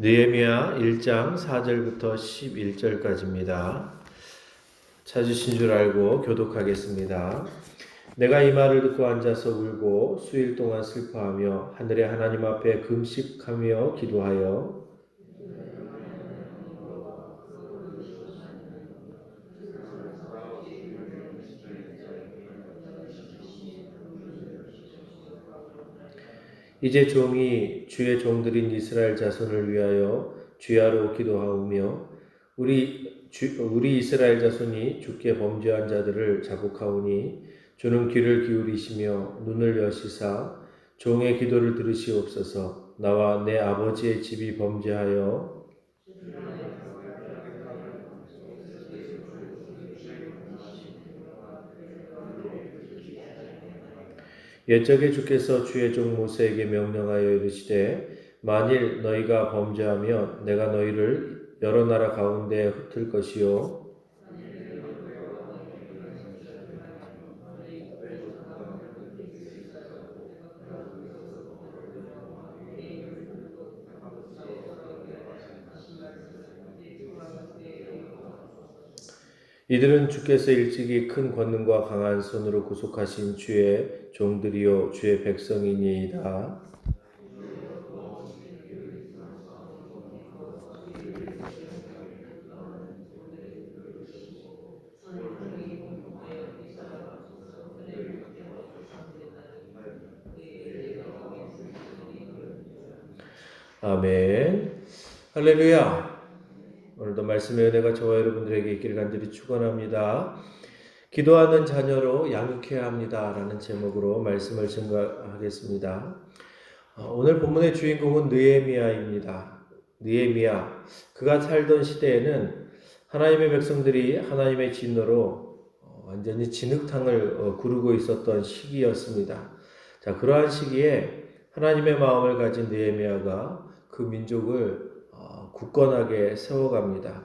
느헤미야 1장 4절부터 11절까지입니다. 찾으신 줄 알고 교독하겠습니다. 내가 이 말을 듣고 앉아서 울고 수일 동안 슬퍼하며 하늘의 하나님 앞에 금식하며 기도하여 이제 종이 주의 종들인 이스라엘 자손을 위하여 주야로 기도하오며 우리 이스라엘 자손이 주께 범죄한 자들을 자복하오니 주는 귀를 기울이시며 눈을 여시사 종의 기도를 들으시옵소서. 나와 내 아버지의 집이 범죄하여 옛적에 주께서 주의 종 모세에게 명령하여 이르시되 만일 너희가 범죄하면 내가 너희를 여러 나라 가운데 흩을 것이요 이들은 주께서 일찍이 큰 권능과 강한 손으로 구속하신 주의 종들이요 주의 백성이니이다. 아멘. 할렐루야. 오늘도 말씀의 은혜가 저와 여러분들에게 있기를 간절히 축원합니다. 기도하는 자녀로 양육해야 합니다라는 제목으로 말씀을 증거하겠습니다. 오늘 본문의 주인공은 느헤미야입니다. 느헤미야, 그가 살던 시대에는 하나님의 백성들이 하나님의 진노로 완전히 진흙탕을 구르고 있었던 시기였습니다. 자, 그러한 시기에 하나님의 마음을 가진 느헤미야가 그 민족을 굳건하게 세워갑니다.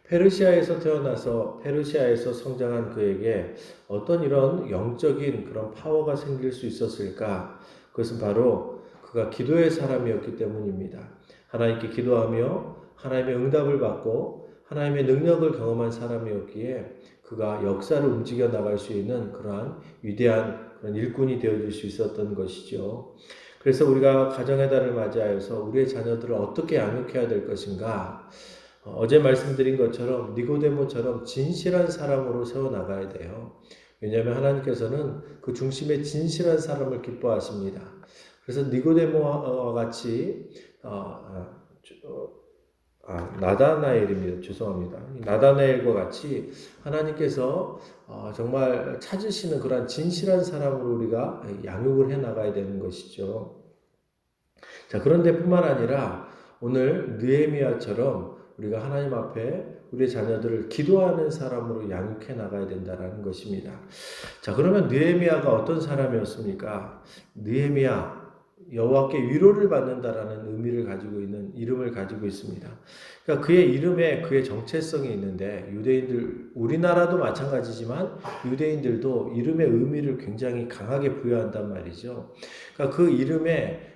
페르시아에서 태어나서 페르시아에서 성장한 그에게 어떤 이런 영적인 그런 파워가 생길 수 있었을까? 그것은 바로 그가 기도의 사람이었기 때문입니다. 하나님께 기도하며 하나님의 응답을 받고 하나님의 능력을 경험한 사람이었기에 그가 역사를 움직여 나갈 수 있는 그러한 위대한 그런 일꾼이 되어줄 수 있었던 것이죠. 그래서 우리가 가정의 달을 맞이하여서 우리의 자녀들을 어떻게 양육해야 될 것인가? 어제 말씀드린 것처럼 니고데모처럼 진실한 사람으로 세워나가야 돼요. 왜냐하면 하나님께서는 그 중심에 진실한 사람을 기뻐하십니다. 그래서 니고데모와 같이 나다나엘입니다. 죄송합니다. 나다나엘과 같이 하나님께서 정말 찾으시는 그런 진실한 사람으로 우리가 양육을 해 나가야 되는 것이죠. 자, 그런데 뿐만 아니라 오늘 느헤미야처럼 우리가 하나님 앞에 우리의 자녀들을 기도하는 사람으로 양육해 나가야 된다는 것입니다. 자, 그러면 느헤미야가 어떤 사람이었습니까? 느헤미야, 여호와께 위로를 받는다라는 의미를 가지고 있는 이름을 가지고 있습니다. 그러니까 그의 이름에 그의 정체성이 있는데 유대인들, 우리나라도 마찬가지지만 유대인들도 이름의 의미를 굉장히 강하게 부여한단 말이죠. 그러니까 그 이름에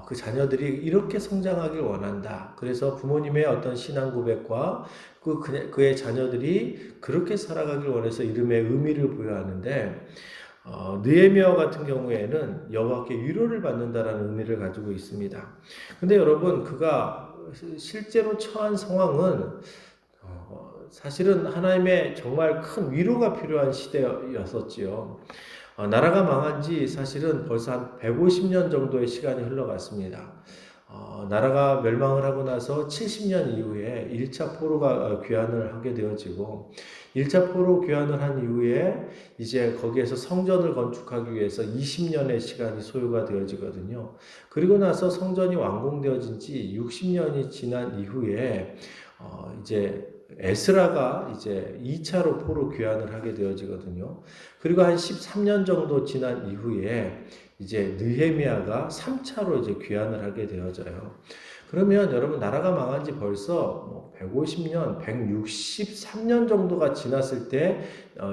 그 자녀들이 이렇게 성장하길 원한다. 그래서 부모님의 어떤 신앙 고백과 그의 자녀들이 그렇게 살아가길 원해서 이름의 의미를 부여하는데 느헤미야 같은 경우에는 여호와께 위로를 받는다라는 의미를 가지고 있습니다. 근데 여러분 그가 실제로 처한 상황은 사실은 하나님의 정말 큰 위로가 필요한 시대였었지요. 나라가 망한 지 사실은 벌써 한 150년 정도의 시간이 흘러갔습니다. 나라가 멸망을 하고 나서 70년 이후에 1차 포로가 귀환을 하게 되어지고 1차 포로 귀환을 한 이후에 이제 거기에서 성전을 건축하기 위해서 20년의 시간이 소요가 되어지거든요. 그리고 나서 성전이 완공되어진 지 60년이 지난 이후에 이제 에스라가 이제 2차로 포로 귀환을 하게 되어지거든요. 그리고 한 13년 정도 지난 이후에 이제 느헤미야가 3차로 이제 귀환을 하게 되어져요. 그러면 여러분 나라가 망한 지 벌써 150년, 163년 정도가 지났을 때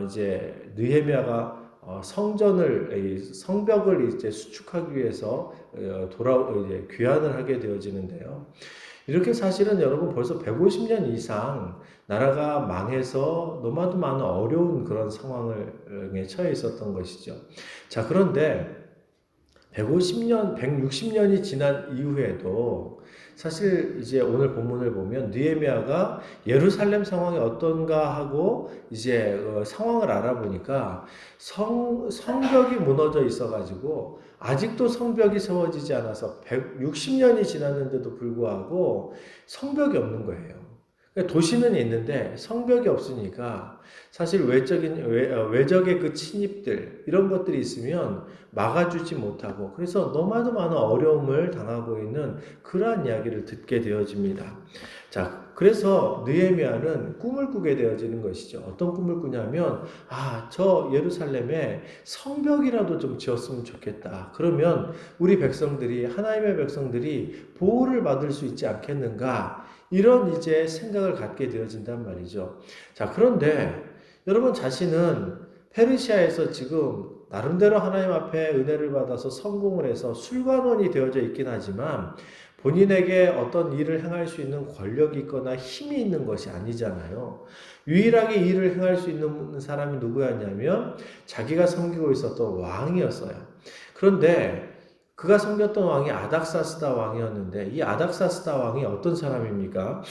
이제 느헤미야가 성벽을 이제 수축하기 위해서 이제 귀환을 하게 되어지는데요. 이렇게 사실은 여러분 벌써 150년 이상 나라가 망해서 너무나도 많은 어려운 그런 상황에 처해 있었던 것이죠. 자, 그런데 150년, 160년이 지난 이후에도 사실 이제 오늘 본문을 보면 느헤미야가 예루살렘 상황이 어떤가 하고 이제 상황을 알아보니까 성벽이 무너져 있어가지고 아직도 성벽이 세워지지 않아서 160년이 지났는데도 불구하고 성벽이 없는 거예요. 그러니까 도시는 있는데 성벽이 없으니까 사실 외적의 그 침입들 이런 것들이 있으면 막아주지 못하고 그래서 너무나도 많은 어려움을 당하고 있는 그러한 이야기를 듣게 되어집니다. 자, 그래서 느헤미야는 꿈을 꾸게 되어지는 것이죠. 어떤 꿈을 꾸냐면 저 예루살렘에 성벽이라도 좀 지었으면 좋겠다. 그러면 우리 백성들이 하나님의 백성들이 보호를 받을 수 있지 않겠는가? 이런 이제 생각을 갖게 되어진단 말이죠. 자, 그런데 여러분 자신은 페르시아에서 지금 나름대로 하나님 앞에 은혜를 받아서 성공을 해서 술관원이 되어져 있긴 하지만 본인에게 어떤 일을 행할 수 있는 권력이 있거나 힘이 있는 것이 아니잖아요. 유일하게 일을 행할 수 있는 사람이 누구였냐면 자기가 섬기고 있었던 왕이었어요. 그런데 그가 섬겼던 왕이 아닥사스다 왕이었는데 이 아닥사스다 왕이 어떤 사람입니까?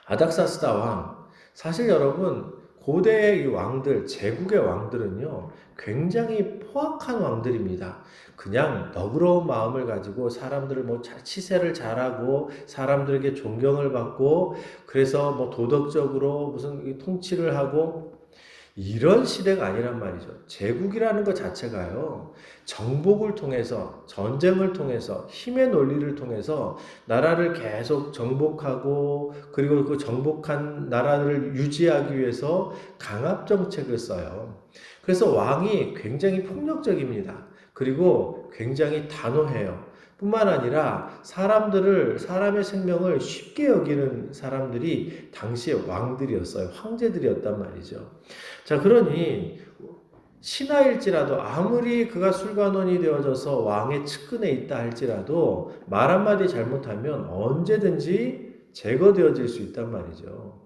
아닥사스다 왕. 사실 여러분 고대의 이 왕들, 제국의 왕들은요, 굉장히 포악한 왕들입니다. 그냥 너그러운 마음을 가지고 사람들을 치세를 잘하고 사람들에게 존경을 받고 그래서 도덕적으로 무슨 통치를 하고 이런 시대가 아니란 말이죠. 제국이라는 것 자체가요, 정복을 통해서, 전쟁을 통해서, 힘의 논리를 통해서 나라를 계속 정복하고, 그리고 그 정복한 나라를 유지하기 위해서 강압 정책을 써요. 그래서 왕이 굉장히 폭력적입니다. 그리고 굉장히 단호해요. 뿐만 아니라 사람의 생명을 쉽게 여기는 사람들이 당시의 왕들이었어요. 황제들이었단 말이죠. 자, 그러니 신하일지라도 아무리 그가 술관원이 되어져서 왕의 측근에 있다 할지라도 말 한마디 잘못하면 언제든지 제거되어질 수 있단 말이죠.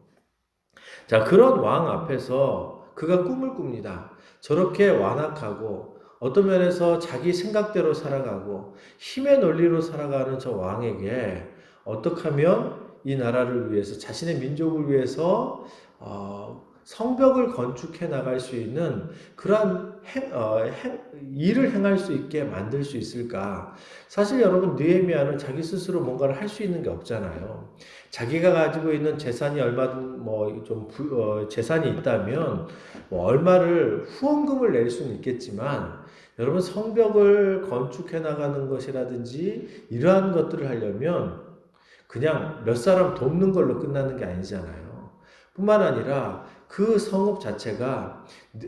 자, 그런 왕 앞에서 그가 꿈을 꿉니다. 저렇게 완악하고 어떤 면에서 자기 생각대로 살아가고 힘의 논리로 살아가는 저 왕에게 어떻게 하면 이 나라를 위해서 자신의 민족을 위해서 성벽을 건축해 나갈 수 있는 그러한 일을 행할 수 있게 만들 수 있을까? 사실 여러분 느헤미야는 자기 스스로 뭔가를 할 수 있는 게 없잖아요. 자기가 가지고 있는 재산이 얼마든 재산이 있다면 얼마를 후원금을 낼 수는 있겠지만 여러분 성벽을 건축해 나가는 것이라든지 이러한 것들을 하려면 그냥 몇 사람 돕는 걸로 끝나는 게 아니잖아요. 뿐만 아니라 그 성읍 자체가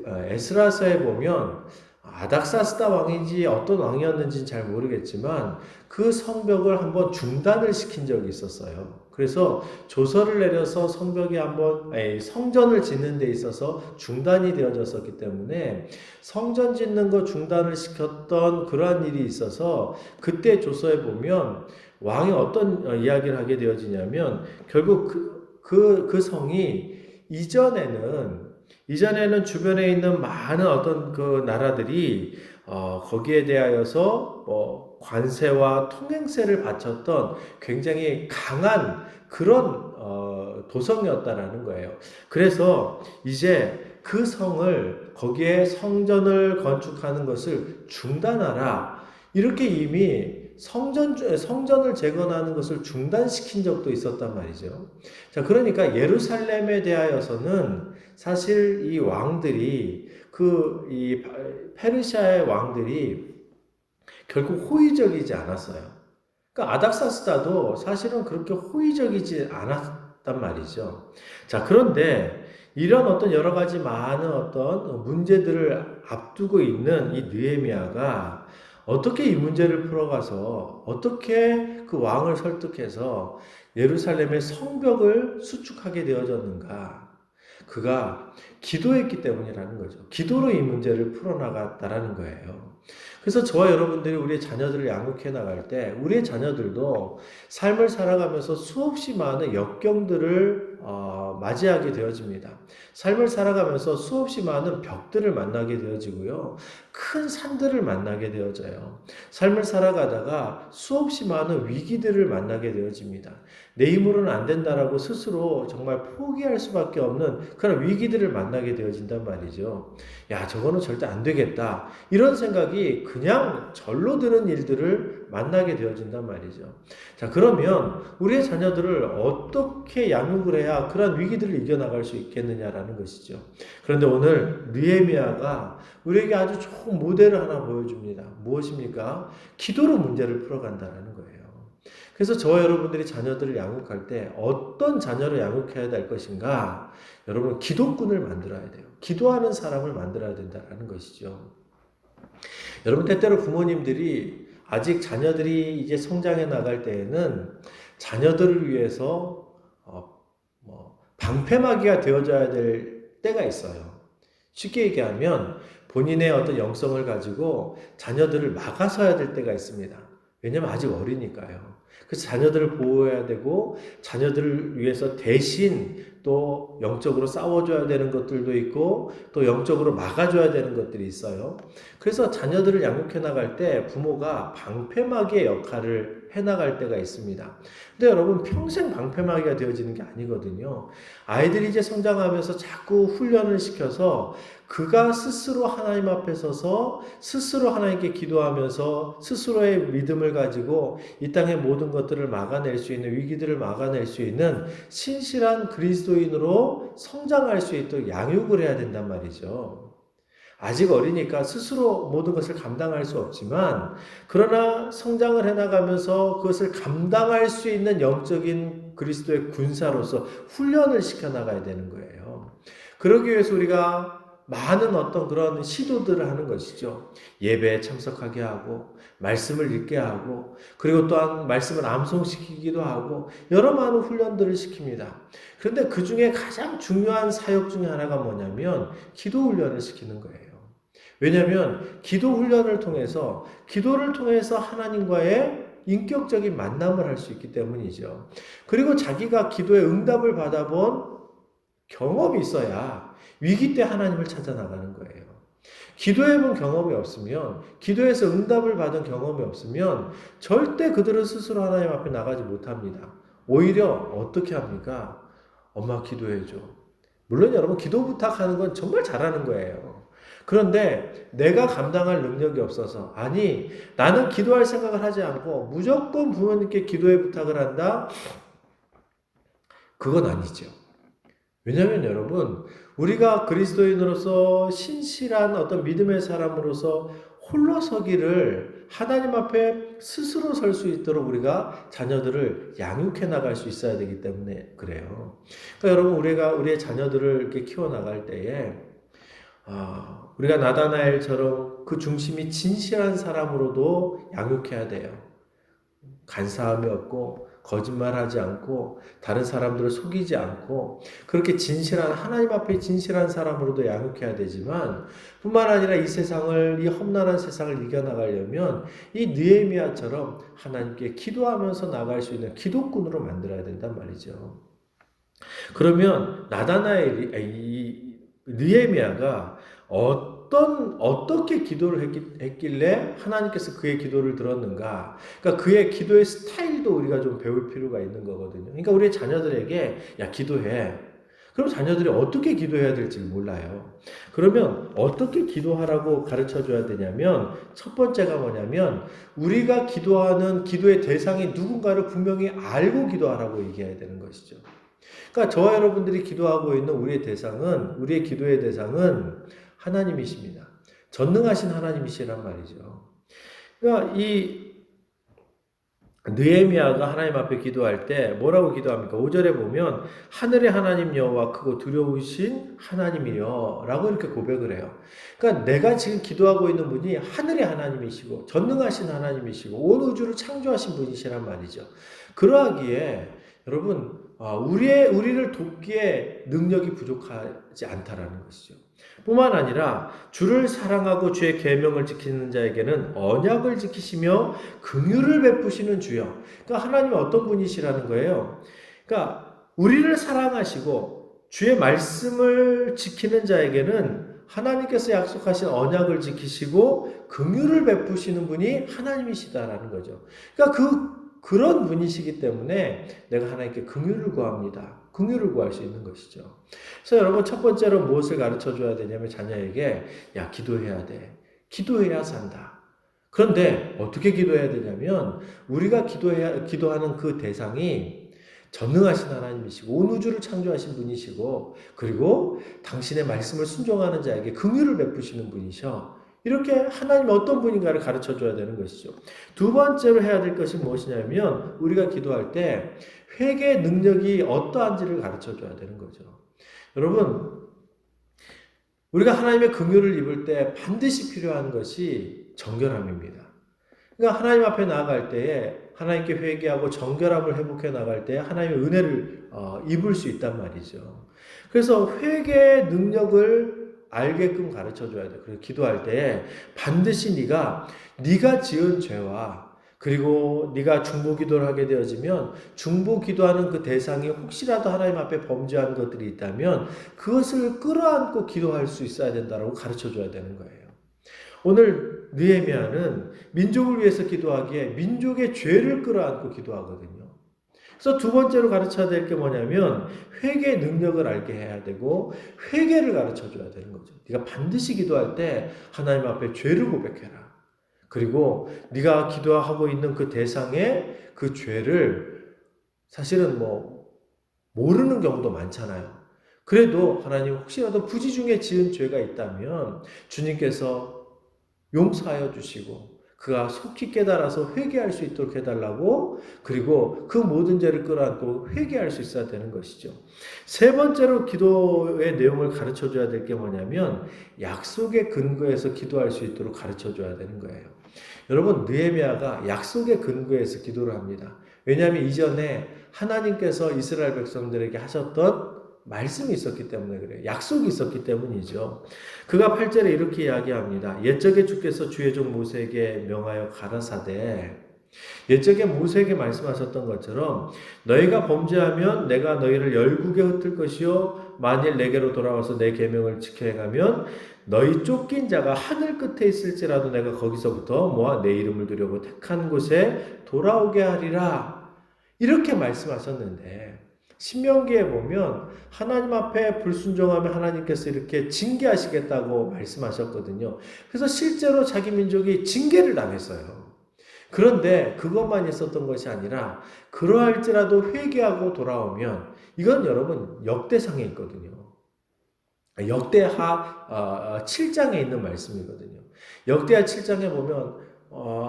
에스라서에 보면 아닥사스다 왕인지 어떤 왕이었는지는 잘 모르겠지만 그 성벽을 한번 중단을 시킨 적이 있었어요. 그래서 조서를 내려서 성전을 짓는 데 있어서 중단이 되어졌었기 때문에 성전 짓는 거 중단을 시켰던 그러한 일이 있어서 그때 조서에 보면 왕이 어떤 이야기를 하게 되어지냐면 결국 그 성이 이전에는 주변에 있는 많은 어떤 그 나라들이 거기에 대하여서 관세와 통행세를 바쳤던 굉장히 강한 그런 도성이었다라는 거예요. 그래서 이제 그 성을 거기에 성전을 건축하는 것을 중단하라. 이렇게 이미 성전을 재건하는 것을 중단시킨 적도 있었단 말이죠. 자, 그러니까 예루살렘에 대하여서는 사실 이 왕들이 이 페르시아의 왕들이 결국 호의적이지 않았어요. 그러니까 아닥사스다도 사실은 그렇게 호의적이지 않았단 말이죠. 자, 그런데 이런 어떤 여러 가지 많은 어떤 문제들을 앞두고 있는 이 느헤미야가 어떻게 이 문제를 풀어가서 어떻게 그 왕을 설득해서 예루살렘의 성벽을 수축하게 되어졌는가? 그가 기도했기 때문이라는 거죠. 기도로 이 문제를 풀어나갔다라는 거예요. 그래서 저와 여러분들이 우리의 자녀들을 양육해 나갈 때 우리의 자녀들도 삶을 살아가면서 수없이 많은 역경들을 맞이하게 되어집니다. 삶을 살아가면서 수없이 많은 벽들을 만나게 되어지고요. 큰 산들을 만나게 되어져요. 삶을 살아가다가 수없이 많은 위기들을 만나게 되어집니다. 내 힘으로는 안 된다라고 스스로 정말 포기할 수밖에 없는 그런 위기들을 만나게 되어진단 말이죠. 야, 저거는 절대 안 되겠다. 이런 생각이 그냥 절로 드는 일들을 만나게 되어진단 말이죠. 자, 그러면 우리의 자녀들을 어떻게 양육을 해야 그런 위기들을 이겨나갈 수 있겠느냐라는 것이죠. 그런데 오늘 느헤미야가 우리에게 아주 좋은 모델을 하나 보여줍니다. 무엇입니까? 기도로 문제를 풀어간다는 거예요. 그래서 저와 여러분들이 자녀들을 양육할 때 어떤 자녀를 양육해야 될 것인가? 여러분, 기도꾼을 만들어야 돼요. 기도하는 사람을 만들어야 된다는 것이죠. 여러분, 때때로 부모님들이 아직 자녀들이 이제 성장해 나갈 때에는 자녀들을 위해서 방패막이가 되어줘야 될 때가 있어요. 쉽게 얘기하면 본인의 어떤 영성을 가지고 자녀들을 막아서야 될 때가 있습니다. 왜냐면 아직 어리니까요. 그래서 자녀들을 보호해야 되고 자녀들을 위해서 대신 또 영적으로 싸워줘야 되는 것들도 있고 또 영적으로 막아줘야 되는 것들이 있어요. 그래서 자녀들을 양육해 나갈 때 부모가 방패막이의 역할을 해나갈 때가 있습니다. 근데 여러분, 평생 방패막이가 되어지는 게 아니거든요. 아이들이 이제 성장하면서 자꾸 훈련을 시켜서 그가 스스로 하나님 앞에 서서 스스로 하나님께 기도하면서 스스로의 믿음을 가지고 이 땅의 모든 것들을 막아낼 수 있는, 위기들을 막아낼 수 있는 신실한 그리스도인으로 성장할 수 있도록 양육을 해야 된단 말이죠. 아직 어리니까 스스로 모든 것을 감당할 수 없지만, 그러나 성장을 해나가면서 그것을 감당할 수 있는 영적인 그리스도의 군사로서 훈련을 시켜나가야 되는 거예요. 그러기 위해서 우리가 많은 어떤 그런 시도들을 하는 것이죠. 예배에 참석하게 하고, 말씀을 읽게 하고, 그리고 또한 말씀을 암송시키기도 하고, 여러 많은 훈련들을 시킵니다. 그런데 그 중에 가장 중요한 사역 중에 하나가 뭐냐면, 기도 훈련을 시키는 거예요. 왜냐하면 기도 훈련을 통해서 기도를 통해서 하나님과의 인격적인 만남을 할 수 있기 때문이죠. 그리고 자기가 기도의 응답을 받아본 경험이 있어야 위기 때 하나님을 찾아 나가는 거예요. 기도해본 경험이 없으면, 기도에서 응답을 받은 경험이 없으면 절대 그들은 스스로 하나님 앞에 나가지 못합니다. 오히려 어떻게 합니까? 엄마 기도해줘. 물론 여러분, 기도 부탁하는 건 정말 잘하는 거예요. 그런데 내가 감당할 능력이 없어서, 아니 나는 기도할 생각을 하지 않고 무조건 부모님께 기도의 부탁을 한다? 그건 아니죠. 왜냐하면 여러분, 우리가 그리스도인으로서 신실한 어떤 믿음의 사람으로서 홀로 서기를 하나님 앞에 스스로 설 수 있도록 우리가 자녀들을 양육해 나갈 수 있어야 되기 때문에 그래요. 그러니까 여러분, 우리가 우리의 자녀들을 이렇게 키워 나갈 때에 우리가 나다나엘처럼 그 중심이 진실한 사람으로도 양육해야 돼요. 간사함이 없고 거짓말하지 않고 다른 사람들을 속이지 않고 그렇게 진실한, 하나님 앞에 진실한 사람으로도 양육해야 되지만, 뿐만 아니라 이 세상을, 이 험난한 세상을 이겨나가려면 이 느헤미야처럼 하나님께 기도하면서 나갈 수 있는 기도꾼으로 만들어야 된단 말이죠. 그러면 이 느헤미야가 어떻게 기도를 했길래 하나님께서 그의 기도를 들었는가? 그러니까 그의 기도의 스타일도 우리가 좀 배울 필요가 있는 거거든요. 그러니까 우리 자녀들에게, 야, 기도해. 그럼 자녀들이 어떻게 기도해야 될지 몰라요. 그러면 어떻게 기도하라고 가르쳐 줘야 되냐면, 첫 번째가 뭐냐면, 우리가 기도하는 기도의 대상이 누군가를 분명히 알고 기도하라고 얘기해야 되는 것이죠. 그러니까 저와 여러분들이 기도하고 있는 우리의 기도의 대상은 하나님이십니다. 전능하신 하나님이시란 말이죠. 그러니까 이 느헤미야가 하나님 앞에 기도할 때 뭐라고 기도합니까? 5절에 보면 하늘의 하나님 여호와 크고 두려우신 하나님이여 라고 이렇게 고백을 해요. 그러니까 내가 지금 기도하고 있는 분이 하늘의 하나님이시고 전능하신 하나님이시고 온 우주를 창조하신 분이시란 말이죠. 그러하기에 여러분, 우리를 돕기에 능력이 부족하지 않다라는 것이죠. 뿐만 아니라 주를 사랑하고 주의 계명을 지키는 자에게는 언약을 지키시며 긍휼을 베푸시는 주여. 그러니까 하나님은 어떤 분이시라는 거예요. 그러니까 우리를 사랑하시고 주의 말씀을 지키는 자에게는 하나님께서 약속하신 언약을 지키시고 긍휼을 베푸시는 분이 하나님이시다라는 거죠. 그러니까 그런 분이시기 때문에 내가 하나님께 긍휼을 구합니다. 긍휼을 구할 수 있는 것이죠. 그래서 여러분 첫 번째로 무엇을 가르쳐 줘야 되냐면 자녀에게 야 기도해야 돼. 기도해야 산다. 그런데 어떻게 기도해야 되냐면 우리가 기도하는 그 대상이 전능하신 하나님이시고 온 우주를 창조하신 분이시고 그리고 당신의 말씀을 순종하는 자에게 긍휼을 베푸시는 분이셔. 이렇게 하나님이 어떤 분인가를 가르쳐 줘야 되는 것이죠. 두 번째로 해야 될 것이 무엇이냐면 우리가 기도할 때 회개의 능력이 어떠한지를 가르쳐 줘야 되는 거죠. 여러분 우리가 하나님의 긍휼을 입을 때 반드시 필요한 것이 정결함입니다. 그러니까 하나님 앞에 나아갈 때에 하나님께 회개하고 정결함을 회복해 나갈 때 하나님의 은혜를 입을 수 있단 말이죠. 그래서 회개의 능력을 알게끔 가르쳐 줘야 돼. 그래서 기도할 때 반드시 네가 지은 죄와 그리고 네가 중보 기도를 하게 되어지면 중보 기도하는 그 대상이 혹시라도 하나님 앞에 범죄한 것들이 있다면 그것을 끌어안고 기도할 수 있어야 된다라고 가르쳐 줘야 되는 거예요. 오늘 느헤미야는 민족을 위해서 기도하기에 민족의 죄를 끌어안고 기도하거든요. 그래서 두 번째로 가르쳐야 될 게 뭐냐면 회개의 능력을 알게 해야 되고 회개를 가르쳐 줘야 되는 거죠. 네가 반드시 기도할 때 하나님 앞에 죄를 고백해라. 그리고 네가 기도하고 있는 그 대상의 그 죄를 사실은 모르는 경우도 많잖아요. 그래도 하나님 혹시라도 부지 중에 지은 죄가 있다면 주님께서 용서하여 주시고 그가 속히 깨달아서 회개할 수 있도록 해달라고 그리고 그 모든 죄를 끌어안고 회개할 수 있어야 되는 것이죠. 세 번째로 기도의 내용을 가르쳐줘야 될 게 뭐냐면 약속의 근거에서 기도할 수 있도록 가르쳐줘야 되는 거예요. 여러분 느헤미야가 약속의 근거에서 기도를 합니다. 왜냐하면 이전에 하나님께서 이스라엘 백성들에게 하셨던 말씀이 있었기 때문에 그래요. 약속이 있었기 때문이죠. 그가 8절에 이렇게 이야기합니다. 옛적에 주께서 주의 종 모세에게 명하여 가라사대 옛적에 모세에게 말씀하셨던 것처럼 너희가 범죄하면 내가 너희를 열국에 흩을 것이요 만일 내게로 돌아와서 내 계명을 지켜 행하면 너희 쫓긴 자가 하늘 끝에 있을지라도 내가 거기서부터 모아 내 이름을 두려고 택한 곳에 돌아오게 하리라 이렇게 말씀하셨는데 신명기에 보면 하나님 앞에 불순종하면 하나님께서 이렇게 징계하시겠다고 말씀하셨거든요. 그래서 실제로 자기 민족이 징계를 당했어요. 그런데 그것만 있었던 것이 아니라 그러할지라도 회개하고 돌아오면 이건 여러분 역대상에 있거든요. 역대하 7장에 있는 말씀이거든요. 역대하 7장에 보면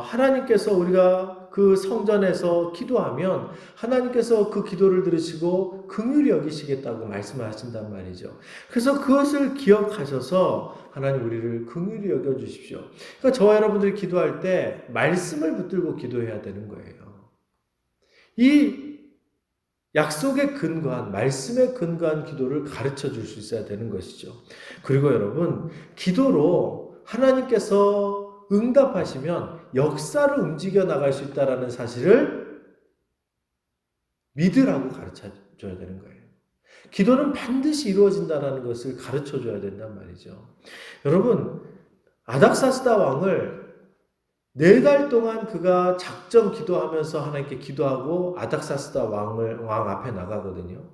하나님께서 우리가 그 성전에서 기도하면 하나님께서 그 기도를 들으시고 긍휼히 여기시겠다고 말씀하신단 말이죠. 그래서 그것을 기억하셔서 하나님 우리를 긍휼히 여겨 주십시오. 그러니까 저와 여러분들이 기도할 때 말씀을 붙들고 기도해야 되는 거예요. 이 약속에 근거한 말씀에 근거한 기도를 가르쳐 줄 수 있어야 되는 것이죠. 그리고 여러분 기도로 하나님께서 응답하시면 역사를 움직여 나갈 수 있다는 사실을 믿으라고 가르쳐 줘야 되는 거예요. 기도는 반드시 이루어진다는 것을 가르쳐 줘야 된단 말이죠. 여러분 아닥사스다 왕을 4달 동안 그가 작정 기도하면서 하나님께 기도하고 아닥사스다 왕 앞에 나가거든요.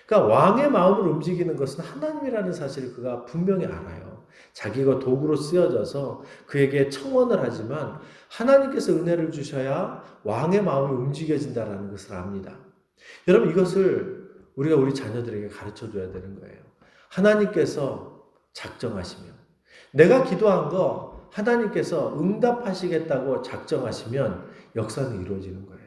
그러니까 왕의 마음을 움직이는 것은 하나님이라는 사실을 그가 분명히 알아요. 자기가 도구로 쓰여져서 그에게 청원을 하지만 하나님께서 은혜를 주셔야 왕의 마음이 움직여진다는 것을 압니다. 여러분 이것을 우리가 우리 자녀들에게 가르쳐줘야 되는 거예요. 하나님께서 작정하시면 내가 기도한 거 하나님께서 응답하시겠다고 작정하시면 역사는 이루어지는 거예요.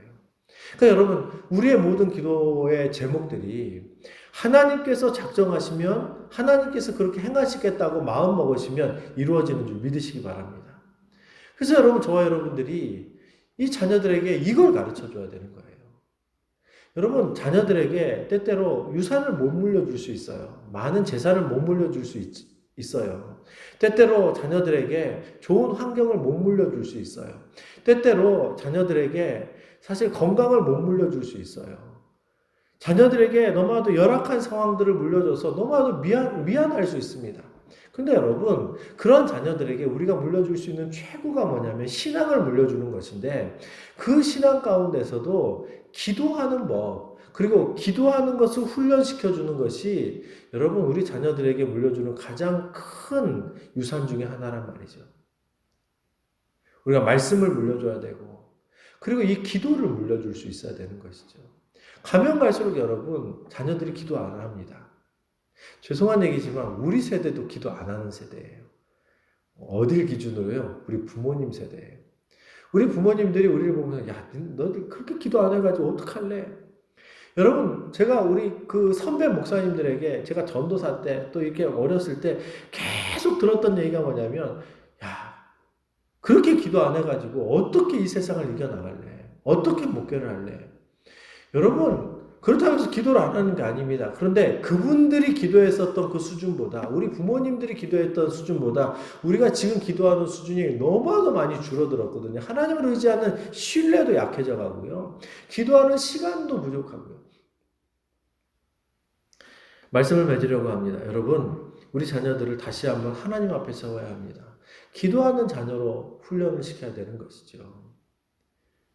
그러니까 여러분 우리의 모든 기도의 제목들이 하나님께서 작정하시면 하나님께서 그렇게 행하시겠다고 마음 먹으시면 이루어지는 줄 믿으시기 바랍니다. 그래서 여러분 저와 여러분들이 이 자녀들에게 이걸 가르쳐 줘야 되는 거예요. 여러분, 자녀들에게 때때로 유산을 못 물려줄 수 있어요. 많은 재산을 못 물려줄 수 있어요. 때때로 자녀들에게 좋은 환경을 못 물려줄 수 있어요. 때때로 자녀들에게 사실 건강을 못 물려줄 수 있어요. 자녀들에게 너무나도 열악한 상황들을 물려줘서 너무나도 미안할 수 있습니다. 근데 여러분, 그런 자녀들에게 우리가 물려줄 수 있는 최고가 뭐냐면 신앙을 물려주는 것인데, 그 신앙 가운데서도 기도하는 법, 그리고 기도하는 것을 훈련시켜주는 것이 여러분, 우리 자녀들에게 물려주는 가장 큰 유산 중에 하나란 말이죠. 우리가 말씀을 물려줘야 되고, 그리고 이 기도를 물려줄 수 있어야 되는 것이죠. 가면 갈수록 여러분, 자녀들이 기도 안 합니다. 죄송한 얘기지만 우리 세대도 기도 안 하는 세대예요. 어딜 기준으로요? 우리 부모님 세대예요. 우리 부모님들이 우리를 보면서 야, 너들 그렇게 기도 안 해가지고 어떡할래? 여러분, 제가 우리 그 선배 목사님들에게 제가 전도사 때 또 이렇게 어렸을 때 계속 들었던 얘기가 뭐냐면 야, 그렇게 기도 안 해가지고 어떻게 이 세상을 이겨나갈래? 어떻게 목회를 할래? 여러분, 그렇다고 해서 기도를 안 하는 게 아닙니다. 그런데 그분들이 기도했었던 그 수준보다, 우리 부모님들이 기도했던 수준보다 우리가 지금 기도하는 수준이 너무나도 많이 줄어들었거든요. 하나님을 의지하는 신뢰도 약해져 가고요. 기도하는 시간도 부족하고요. 말씀을 맺으려고 합니다. 여러분, 우리 자녀들을 다시 한번 하나님 앞에 세워야 합니다. 기도하는 자녀로 훈련을 시켜야 되는 것이죠.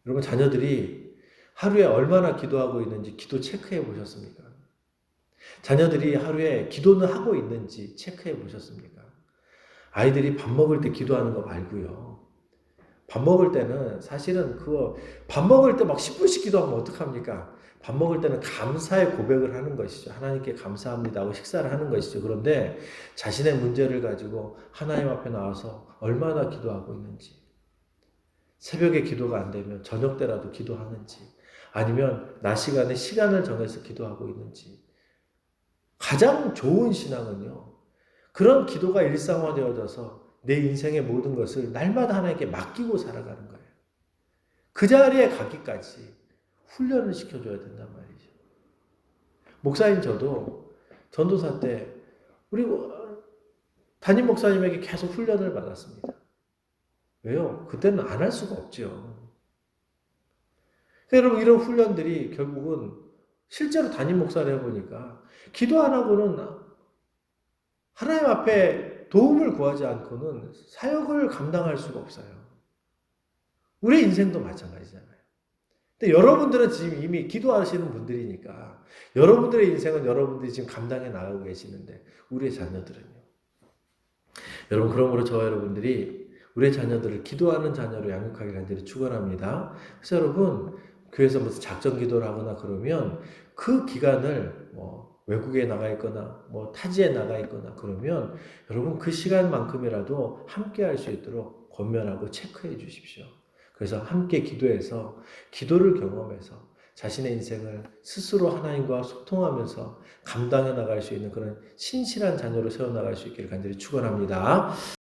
여러분, 자녀들이 하루에 얼마나 기도하고 있는지 기도 체크해 보셨습니까? 자녀들이 하루에 기도는 하고 있는지 체크해 보셨습니까? 아이들이 밥 먹을 때 기도하는 거 말고요. 밥 먹을 때는 사실은 밥 먹을 때 막 10분씩 기도하면 어떡합니까? 밥 먹을 때는 감사의 고백을 하는 것이죠. 하나님께 감사합니다 하고 식사를 하는 것이죠. 그런데 자신의 문제를 가지고 하나님 앞에 나와서 얼마나 기도하고 있는지, 새벽에 기도가 안 되면 저녁 때라도 기도하는지, 아니면 낮 시간에 시간을 정해서 기도하고 있는지. 가장 좋은 신앙은요, 그런 기도가 일상화되어져서 내 인생의 모든 것을 날마다 하나님께 맡기고 살아가는 거예요. 그 자리에 가기까지 훈련을 시켜줘야 된단 말이죠. 목사님 저도 전도사 때 우리 담임 목사님에게 계속 훈련을 받았습니다. 왜요? 그때는 안 할 수가 없죠. 여러분, 이런 훈련들이 결국은 실제로 담임 목사를 해보니까 기도 안 하고는 하나님 앞에 도움을 구하지 않고는 사역을 감당할 수가 없어요. 우리 인생도 마찬가지잖아요. 근데 여러분들은 지금 이미 기도하시는 분들이니까 여러분들의 인생은 여러분들이 지금 감당해 나가고 계시는데 우리의 자녀들은요. 여러분, 그러므로 저와 여러분들이 우리의 자녀들을 기도하는 자녀로 양육하기를 간절히 축원합니다. 그래서 여러분, 교회에서 무슨 작전 기도를 하거나 그러면 그 기간을 외국에 나가 있거나 타지에 나가 있거나 그러면 여러분 그 시간만큼이라도 함께 할 수 있도록 권면하고 체크해 주십시오. 그래서 함께 기도해서 기도를 경험해서 자신의 인생을 스스로 하나님과 소통하면서 감당해 나갈 수 있는 그런 신실한 자녀로 세워나갈 수 있기를 간절히 축원합니다.